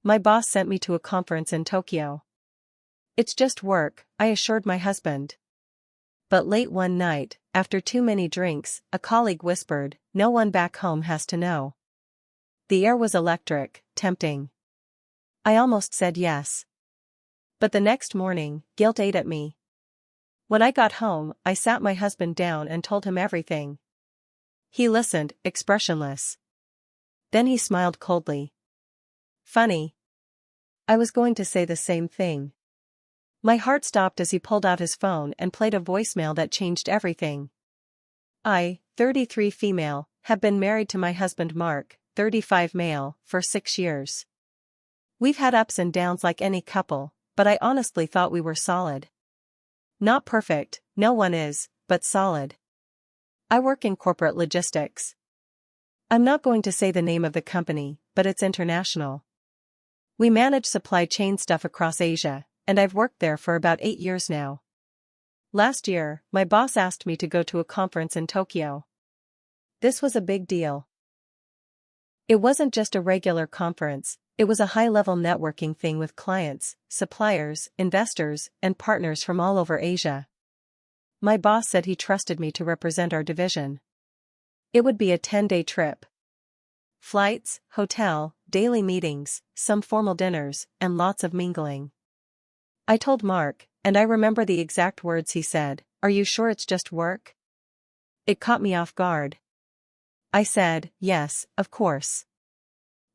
My boss sent me to a conference in Tokyo. It's just work, I assured my husband. But late one night, after too many drinks, a colleague whispered, "No one back home has to know." The air was electric, tempting. I almost said yes. But the next morning, guilt ate at me. When I got home, I sat my husband down and told him everything. He listened, expressionless. Then he smiled coldly. Funny. I was going to say the same thing. My heart stopped as he pulled out his phone and played a voicemail that changed everything. I, 33 female, have been married to my husband Mark, 35 male, for 6 years. We've had ups and downs like any couple, but I honestly thought we were solid. Not perfect, no one is, but solid. I work in corporate logistics. I'm not going to say the name of the company, but it's international. We manage supply chain stuff across Asia, and I've worked there for about 8 years now. Last year, my boss asked me to go to a conference in Tokyo. This was a big deal. It wasn't just a regular conference, it was a high-level networking thing with clients, suppliers, investors, and partners from all over Asia. My boss said he trusted me to represent our division. It would be a 10-day trip. Flights, hotel, daily meetings, some formal dinners, and lots of mingling. I told Mark, and I remember the exact words he said, "Are you sure it's just work?" It caught me off guard. I said, "Yes, of course.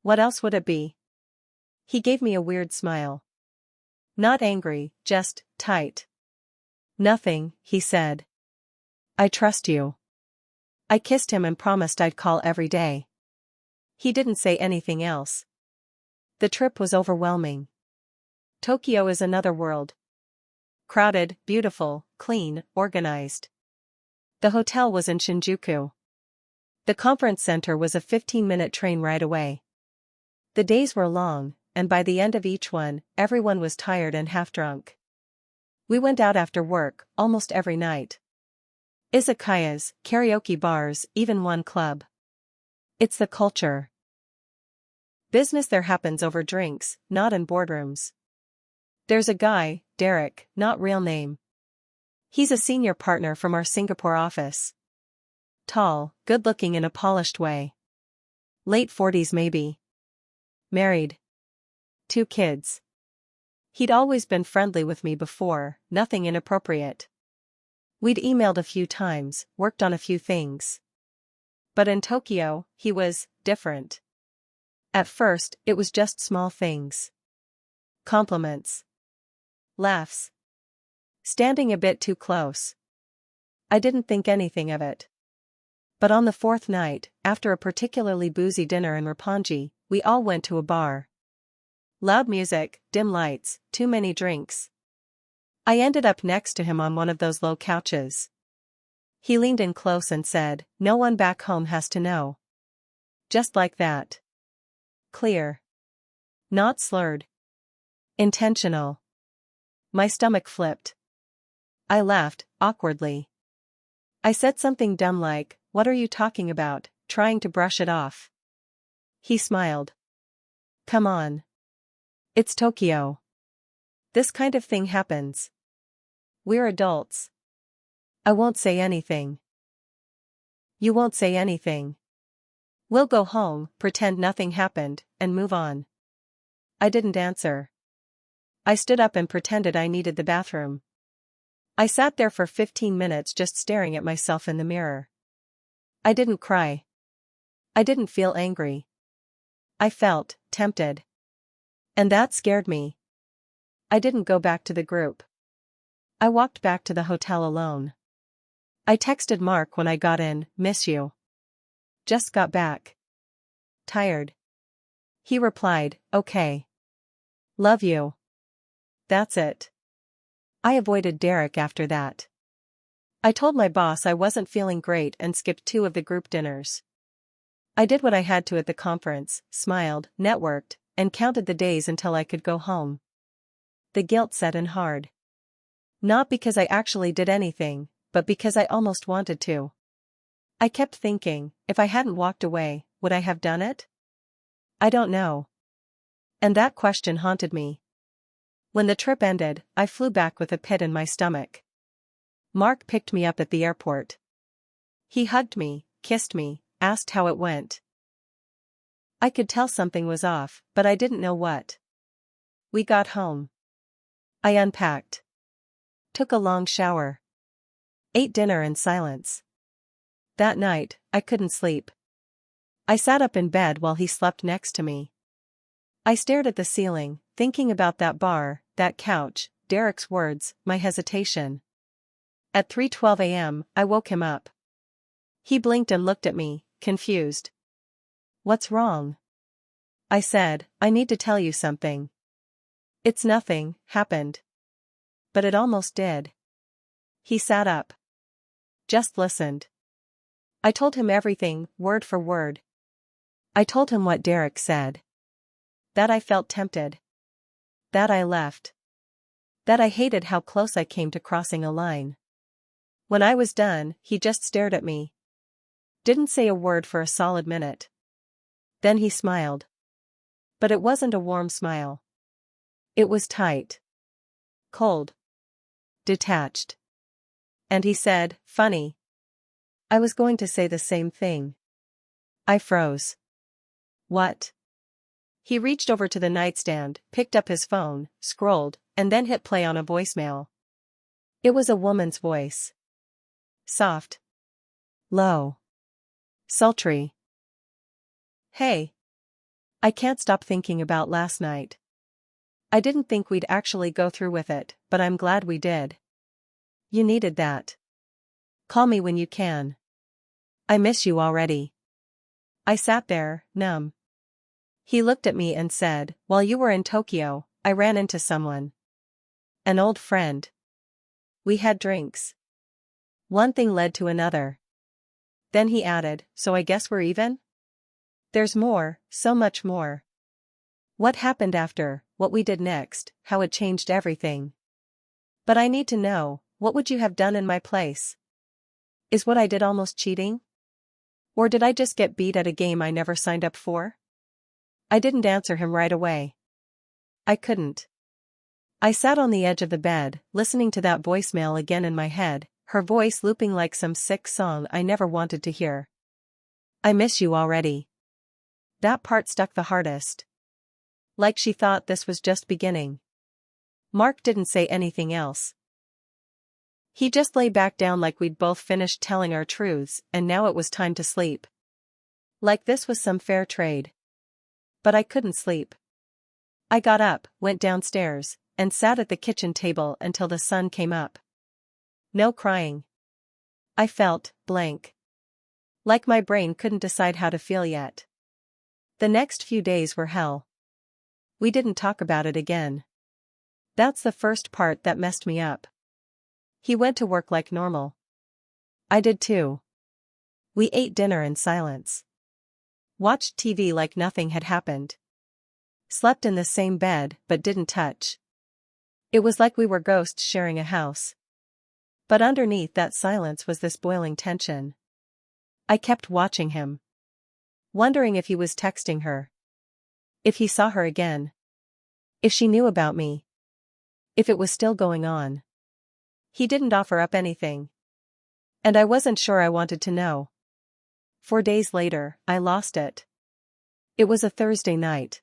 What else would it be?" He gave me a weird smile. Not angry, just tight. "Nothing," he said. "I trust you." I kissed him and promised I'd call every day. He didn't say anything else. The trip was overwhelming. Tokyo is another world. Crowded, beautiful, clean, organized. The hotel was in Shinjuku. The conference center was a 15-minute train ride away. The days were long, and by the end of each one, everyone was tired and half-drunk. We went out after work, almost every night. Izakayas, karaoke bars, even one club. It's the culture. Business there happens over drinks, not in boardrooms. There's a guy, Derek, not real name. He's a senior partner from our Singapore office. Tall, good-looking in a polished way. Late 40s maybe. Married. 2 kids. He'd always been friendly with me before, nothing inappropriate. We'd emailed a few times, worked on a few things. But in Tokyo, he was different. At first, it was just small things. Compliments. Laughs. Standing a bit too close. I didn't think anything of it. But on the 4th night, after a particularly boozy dinner in Roppongi, we all went to a bar. Loud music, dim lights, too many drinks. I ended up next to him on one of those low couches. He leaned in close and said, "No one back home has to know." Just like that. Clear. Not slurred. Intentional. My stomach flipped. I laughed, awkwardly. I said something dumb like, "What are you talking about?" trying to brush it off. He smiled. "Come on. It's Tokyo. This kind of thing happens. We're adults. I won't say anything." You won't say anything. We'll go home, pretend nothing happened, and move on. I didn't answer. I stood up and pretended I needed the bathroom. I sat there for 15 minutes just staring at myself in the mirror. I didn't cry. I didn't feel angry. I felt tempted. And that scared me. I didn't go back to the group. I walked back to the hotel alone. I texted Mark when I got in, "Miss you. Just got back. Tired." He replied, "Okay. Love you." That's it. I avoided Derek after that. I told my boss I wasn't feeling great and skipped 2 of the group dinners. I did what I had to at the conference, smiled, networked, and counted the days until I could go home. The guilt set in hard. Not because I actually did anything, but because I almost wanted to. I kept thinking, if I hadn't walked away, would I have done it? I don't know. And that question haunted me. When the trip ended, I flew back with a pit in my stomach. Mark picked me up at the airport. He hugged me, kissed me, asked how it went. I could tell something was off, but I didn't know what. We got home. I unpacked. Took a long shower. Ate dinner in silence. That night, I couldn't sleep. I sat up in bed while he slept next to me. I stared at the ceiling, thinking about that bar, that couch, Derek's words, my hesitation. At 3:12 a.m., I woke him up. He blinked and looked at me, confused. "What's wrong?" I said, "I need to tell you something." "It's nothing happened." But it almost did. He sat up. Just listened. I told him everything, word for word. I told him what Derek said. That I felt tempted. That I left. That I hated how close I came to crossing a line. When I was done, he just stared at me. Didn't say a word for a solid minute. Then he smiled. But it wasn't a warm smile. It was tight. Cold. Detached. And he said, "Funny." I was going to say the same thing. I froze. "What?" He reached over to the nightstand, picked up his phone, scrolled, and then hit play on a voicemail. It was a woman's voice. Soft. Low. Sultry. "Hey. I can't stop thinking about last night. I didn't think we'd actually go through with it, but I'm glad we did. You needed that. Call me when you can. I miss you already." I sat there, numb. He looked at me and said, "While you were in Tokyo, I ran into someone. An old friend. We had drinks. One thing led to another." Then he added, "So I guess we're even?" "There's more, so much more. What happened after, what we did next, how it changed everything. But I need to know, what would you have done in my place? Is what I did almost cheating? Or did I just get beat at a game I never signed up for?" I didn't answer him right away. I couldn't. I sat on the edge of the bed, listening to that voicemail again in my head, her voice looping like some sick song I never wanted to hear. "I miss you already." That part stuck the hardest. Like she thought this was just beginning. Mark didn't say anything else. He just lay back down like we'd both finished telling our truths, and now it was time to sleep. Like this was some fair trade. But I couldn't sleep. I got up, went downstairs, and sat at the kitchen table until the sun came up. No crying. I felt blank. Like my brain couldn't decide how to feel yet. The next few days were hell. We didn't talk about it again. That's the first part that messed me up. He went to work like normal. I did too. We ate dinner in silence. Watched TV like nothing had happened. Slept in the same bed but didn't touch. It was like we were ghosts sharing a house. But underneath that silence was this boiling tension. I kept watching him. Wondering if he was texting her. If he saw her again. If she knew about me. If it was still going on. He didn't offer up anything. And I wasn't sure I wanted to know. 4 days later, I lost it. It was a Thursday night.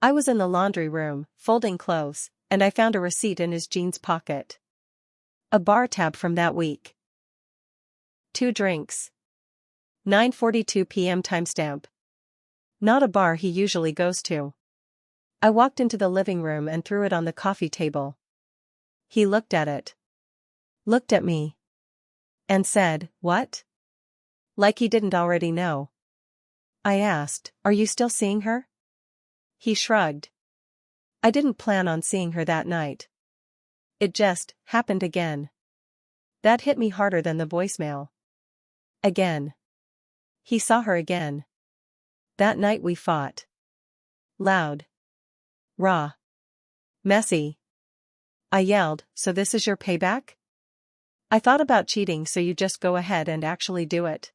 I was in the laundry room, folding clothes, and I found a receipt in his jeans pocket. A bar tab from that week. 2 drinks. 9:42 p.m. timestamp. Not a bar he usually goes to. I walked into the living room and threw it on the coffee table. He looked at it. Looked at me. And said, "What?" Like he didn't already know. I asked, "Are you still seeing her?" He shrugged. I didn't plan on seeing her that night. It just happened again. That hit me harder than the voicemail. Again. He saw her again. That night we fought. Loud. Raw. Messy. I yelled, "So this is your payback? I thought about cheating, so you just go ahead and actually do it."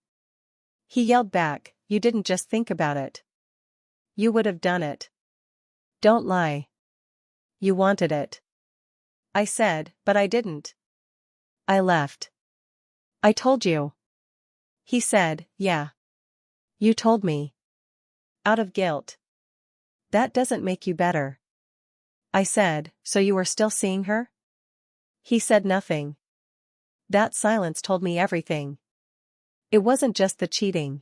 He yelled back, "You didn't just think about it. You would have done it." Don't lie. You wanted it. I said, but I didn't. I left. I told you. He said, yeah. You told me. Out of guilt. That doesn't make you better. I said, so you were still seeing her? He said nothing. That silence told me everything. It wasn't just the cheating.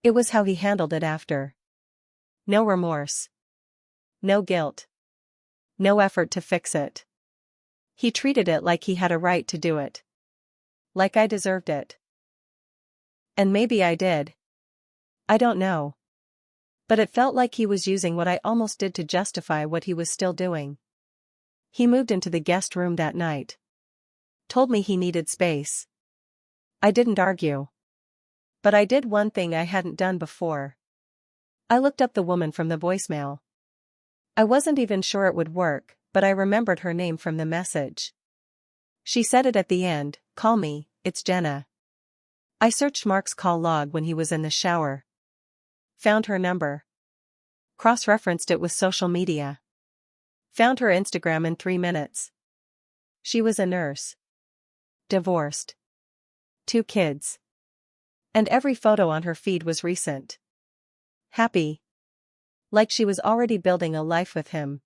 It was how he handled it after. No remorse. No guilt. No effort to fix it. He treated it like he had a right to do it. Like I deserved it. And maybe I did. I don't know. But it felt like he was using what I almost did to justify what he was still doing. He moved into the guest room that night. Told me he needed space. I didn't argue. But I did one thing I hadn't done before. I looked up the woman from the voicemail. I wasn't even sure it would work, but I remembered her name from the message. She said it at the end, "Call me, it's Jenna." I searched Mark's call log when he was in the shower. Found her number. Cross-referenced it with social media. Found her Instagram in 3 minutes. She was a nurse. Divorced. 2 kids. And every photo on her feed was recent. Happy. Like she was already building a life with him.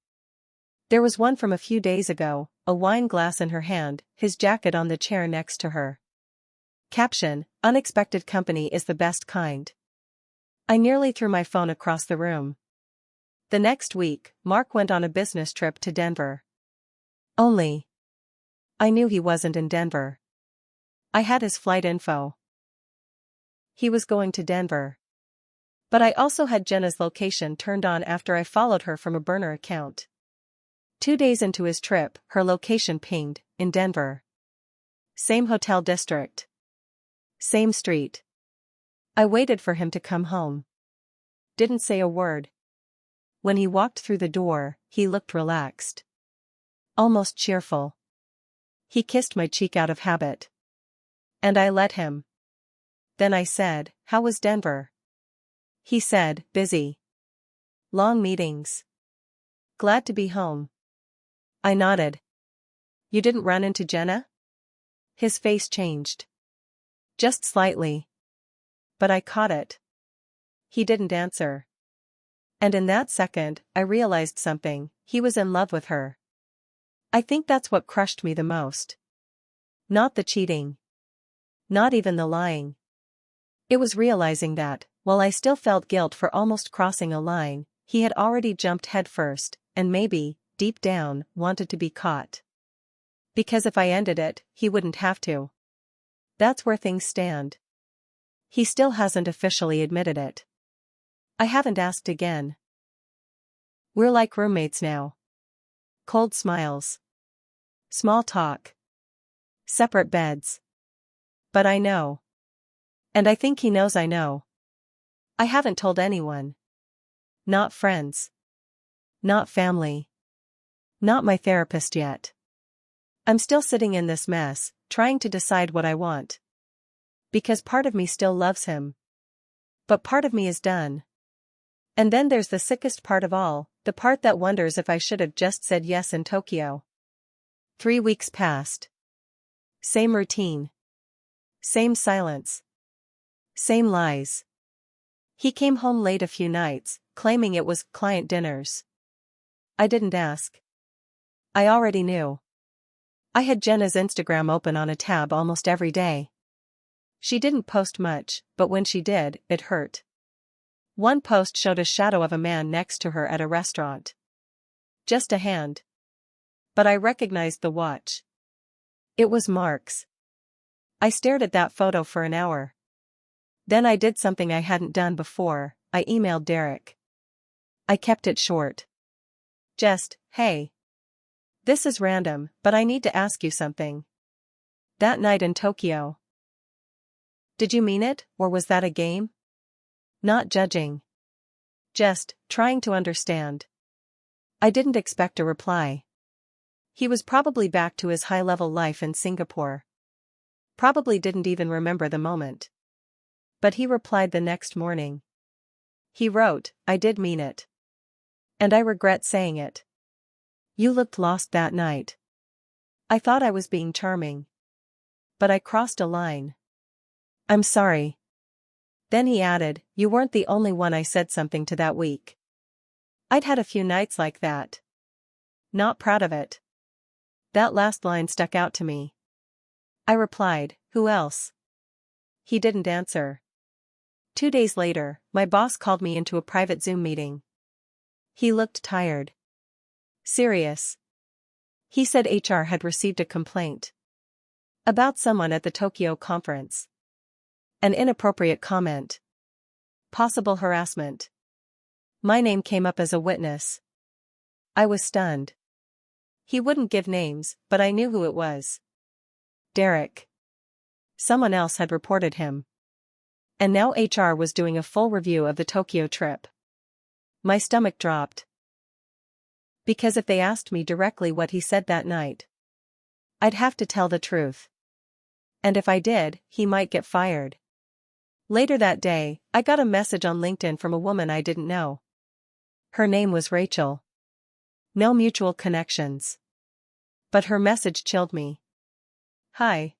There was one from a few days ago, a wine glass in her hand, his jacket on the chair next to her. Caption, "Unexpected company is the best kind." I nearly threw my phone across the room. The next week, Mark went on a business trip to Denver. Only. I knew he wasn't in Denver. I had his flight info. He was going to Denver. But I also had Jenna's location turned on after I followed her from a burner account. 2 days into his trip, her location pinged, in Denver. Same hotel district. Same street. I waited for him to come home. Didn't say a word. When he walked through the door, he looked relaxed. Almost cheerful. He kissed my cheek out of habit. And I let him. Then I said, "How was Denver?" He said, "Busy. Long meetings. Glad to be home." I nodded. "You didn't run into Jenna?" His face changed. Just slightly. But I caught it. He didn't answer. And in that second, I realized something: he was in love with her. I think that's what crushed me the most. Not the cheating. Not even the lying. It was realizing that, while I still felt guilt for almost crossing a line, he had already jumped headfirst, and maybe, deep down, wanted to be caught. Because if I ended it, he wouldn't have to. That's where things stand. He still hasn't officially admitted it. I haven't asked again. We're like roommates now. Cold smiles. Small talk. Separate beds. But I know. And I think he knows I know. I haven't told anyone. Not friends. Not family. Not my therapist yet. I'm still sitting in this mess, trying to decide what I want. Because part of me still loves him. But part of me is done. And then there's the sickest part of all, the part that wonders if I should have just said yes in Tokyo. 3 weeks passed. Same routine. Same silence. Same lies. He came home late a few nights, claiming it was client dinners. I didn't ask. I already knew. I had Jenna's Instagram open on a tab almost every day. She didn't post much, but when she did, it hurt. One post showed a shadow of a man next to her at a restaurant. Just a hand. But I recognized the watch. It was Mark's. I stared at that photo for an hour. Then I did something I hadn't done before: I emailed Derek. I kept it short. Just, "Hey. This is random, but I need to ask you something. That night in Tokyo. Did you mean it, or was that a game?" Not judging. Just, trying to understand. I didn't expect a reply. He was probably back to his high-level life in Singapore. Probably didn't even remember the moment. But he replied the next morning. He wrote, "I did mean it. And I regret saying it. You looked lost that night. I thought I was being charming. But I crossed a line. I'm sorry. Then he added, you weren't the only one I said something to that week. I'd had a few nights like that. Not proud of it. That last line stuck out to me. I replied, who else? He didn't answer. 2 days later, my boss called me into a private Zoom meeting. He looked tired. Serious. He said HR had received a complaint about someone at the Tokyo conference. An inappropriate comment. Possible harassment. My name came up as a witness. I was stunned. He wouldn't give names, but I knew who it was. Derek. Someone else had reported him. And now HR was doing a full review of the Tokyo trip. My stomach dropped. Because if they asked me directly what he said that night, I'd have to tell the truth. And if I did, he might get fired. Later that day, I got a message on LinkedIn from a woman I didn't know. Her name was Rachel. No mutual connections. But her message chilled me. Hi.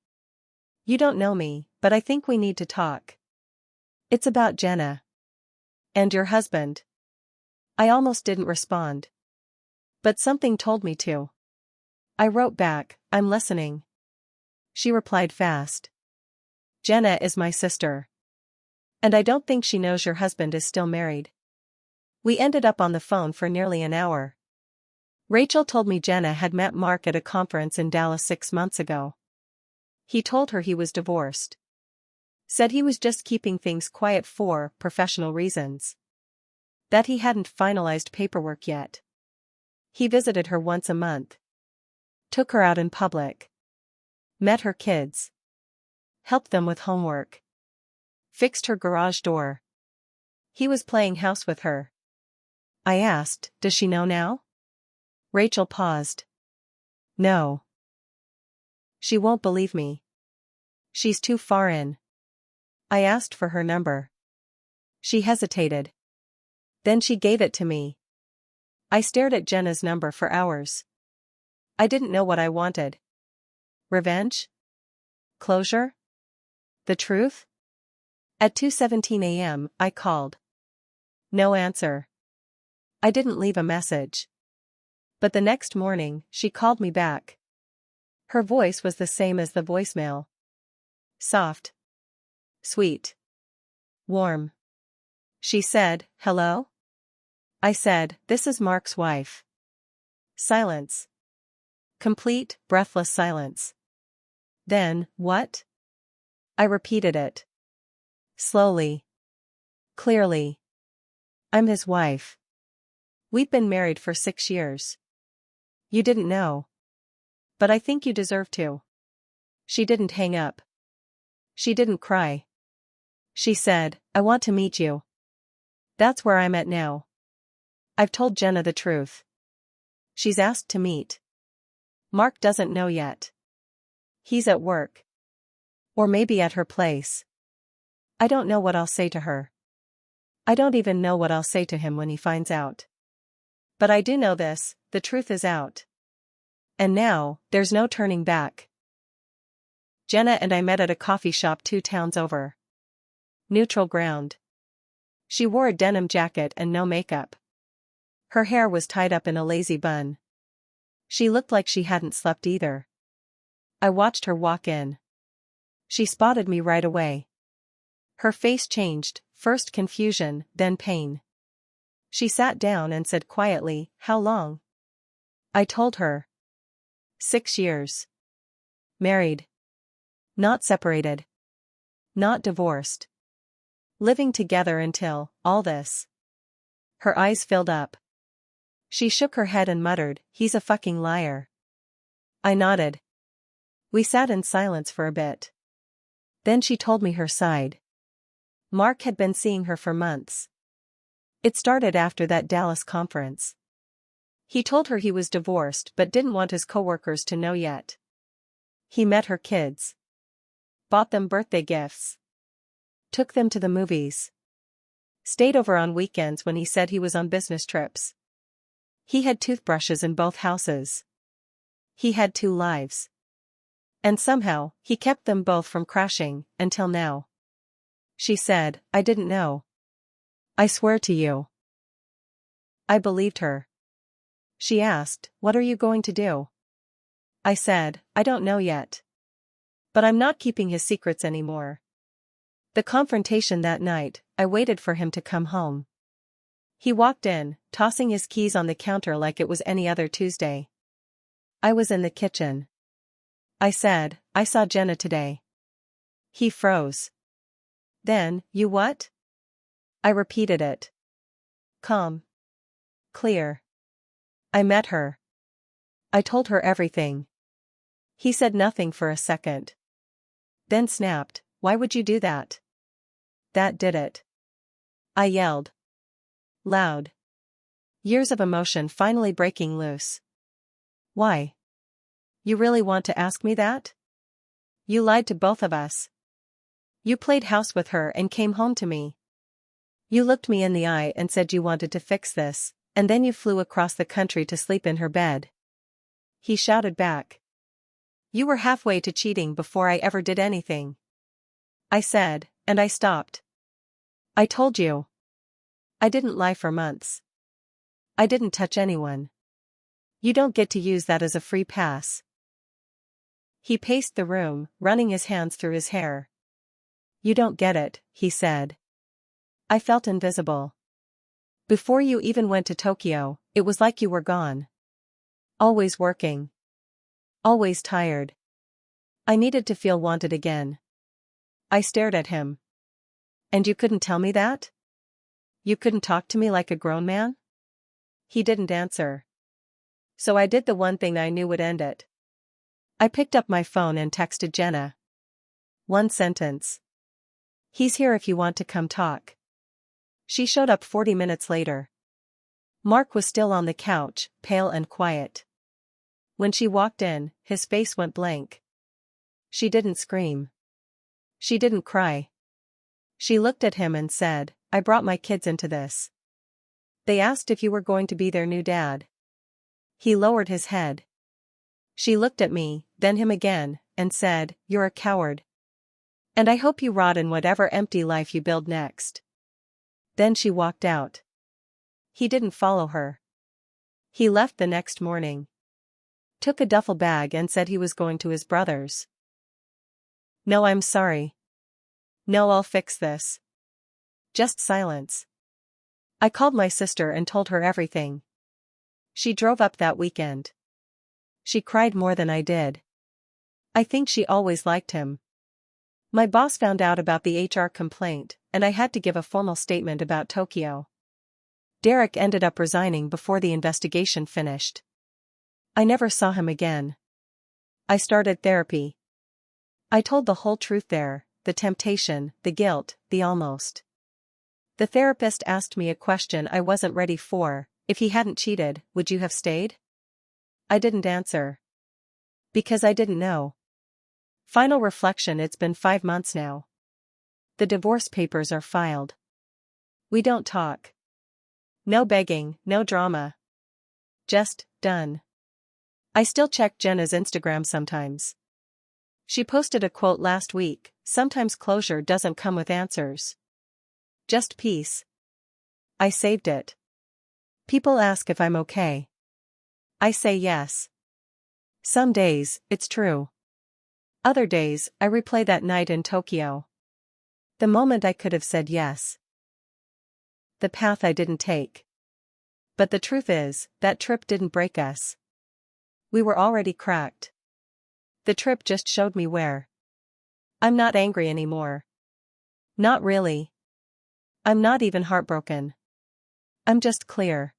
You don't know me, but I think we need to talk. It's about Jenna. And your husband. I almost didn't respond. But something told me to. I wrote back, I'm listening. She replied fast. Jenna is my sister. And I don't think she knows your husband is still married. We ended up on the phone for nearly an hour. Rachel told me Jenna had met Mark at a conference in Dallas 6 months ago. He told her he was divorced. Said he was just keeping things quiet for professional reasons. That he hadn't finalized paperwork yet. He visited her once a month. Took her out in public. Met her kids. Helped them with homework. Fixed her garage door. He was playing house with her. I asked, does she know now? Rachel paused. No. She won't believe me. She's too far in. I asked for her number. She hesitated. Then she gave it to me. I stared at Jenna's number for hours. I didn't know what I wanted. Revenge? Closure? The truth? At 2:17 a.m., I called. No answer. I didn't leave a message. But the next morning, she called me back. Her voice was the same as the voicemail. Soft. Sweet. Warm. She said, hello? I said, this is Mark's wife. Silence. Complete, breathless silence. Then, what? I repeated it. Slowly. Clearly. I'm his wife. We've been married for 6 years. You didn't know. But I think you deserve to. She didn't hang up. She didn't cry. She said, I want to meet you. That's where I'm at now. I've told Jenna the truth. She's asked to meet. Mark doesn't know yet. He's at work. Or maybe at her place. I don't know what I'll say to her. I don't even know what I'll say to him when he finds out. But I do know this, the truth is out. And now, there's no turning back. Jenna and I met at a coffee shop 2 towns over. Neutral ground. She wore a denim jacket and no makeup. Her hair was tied up in a lazy bun. She looked like she hadn't slept either. I watched her walk in. She spotted me right away. Her face changed, first confusion, then pain. She sat down and said quietly, how long? I told her. 6 years. Married. Not separated. Not divorced. Living together until, all this. Her eyes filled up. She shook her head and muttered, he's a fucking liar. I nodded. We sat in silence for a bit. Then she told me her side. Mark had been seeing her for months. It started after that Dallas conference. He told her he was divorced but didn't want his coworkers to know yet. He met her kids. Bought them birthday gifts. Took them to the movies. Stayed over on weekends when he said he was on business trips. He had toothbrushes in both houses. He had two lives. And somehow, he kept them both from crashing, until now. She said, I didn't know. I swear to you. I believed her. She asked, what are you going to do? I said, I don't know yet. But I'm not keeping his secrets anymore. The confrontation that night, I waited for him to come home. He walked in, tossing his keys on the counter like it was any other Tuesday. I was in the kitchen. I said, I saw Jenna today. He froze. Then, you what? I repeated it. Calm. Clear. I met her. I told her everything. He said nothing for a second. Then snapped, why would you do that? That did it. I yelled. Loud. Years of emotion finally breaking loose. Why? You really want to ask me that? You lied to both of us. You played house with her and came home to me. You looked me in the eye and said you wanted to fix this, and then you flew across the country to sleep in her bed. He shouted back. You were halfway to cheating before I ever did anything. I said, and I stopped. I told you. I didn't lie for months. I didn't touch anyone. You don't get to use that as a free pass. He paced the room, running his hands through his hair. You don't get it, he said. I felt invisible. Before you even went to Tokyo, it was like you were gone. Always working. Always tired. I needed to feel wanted again. I stared at him. And you couldn't tell me that? You couldn't talk to me like a grown man? He didn't answer. So I did the one thing I knew would end it. I picked up my phone and texted Jenna. One sentence. He's here if you want to come talk. She showed up 40 minutes later. Mark was still on the couch, pale and quiet. When she walked in, his face went blank. She didn't scream. She didn't cry. She looked at him and said, I brought my kids into this. They asked if you were going to be their new dad. He lowered his head. She looked at me, then him again, and said, You're a coward. And I hope you rot in whatever empty life you build next. Then she walked out. He didn't follow her. He left the next morning. Took a duffel bag and said he was going to his brother's. No, I'm sorry. No, I'll fix this. Just silence. I called my sister and told her everything. She drove up that weekend. She cried more than I did. I think she always liked him. My boss found out about the HR complaint, and I had to give a formal statement about Tokyo. Derek ended up resigning before the investigation finished. I never saw him again. I started therapy. I told the whole truth there, the temptation, the guilt, the almost. The therapist asked me a question I wasn't ready for. If he hadn't cheated, would you have stayed? I didn't answer. Because I didn't know. Final reflection, it's been 5 months now. The divorce papers are filed. We don't talk. No begging, no drama. Just, done. I still check Jenna's Instagram sometimes. She posted a quote last week, sometimes closure doesn't come with answers. Just peace. I saved it. People ask if I'm okay. I say yes. Some days, it's true. Other days, I replay that night in Tokyo. The moment I could have said yes. The path I didn't take. But the truth is, that trip didn't break us. We were already cracked. The trip just showed me where. I'm not angry anymore. Not really. I'm not even heartbroken. I'm just clear.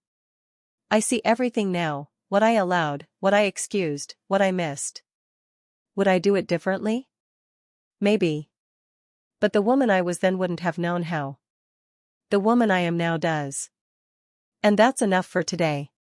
I see everything now, what I allowed, what I excused, what I missed. Would I do it differently? Maybe. But the woman I was then wouldn't have known how. The woman I am now does. And that's enough for today.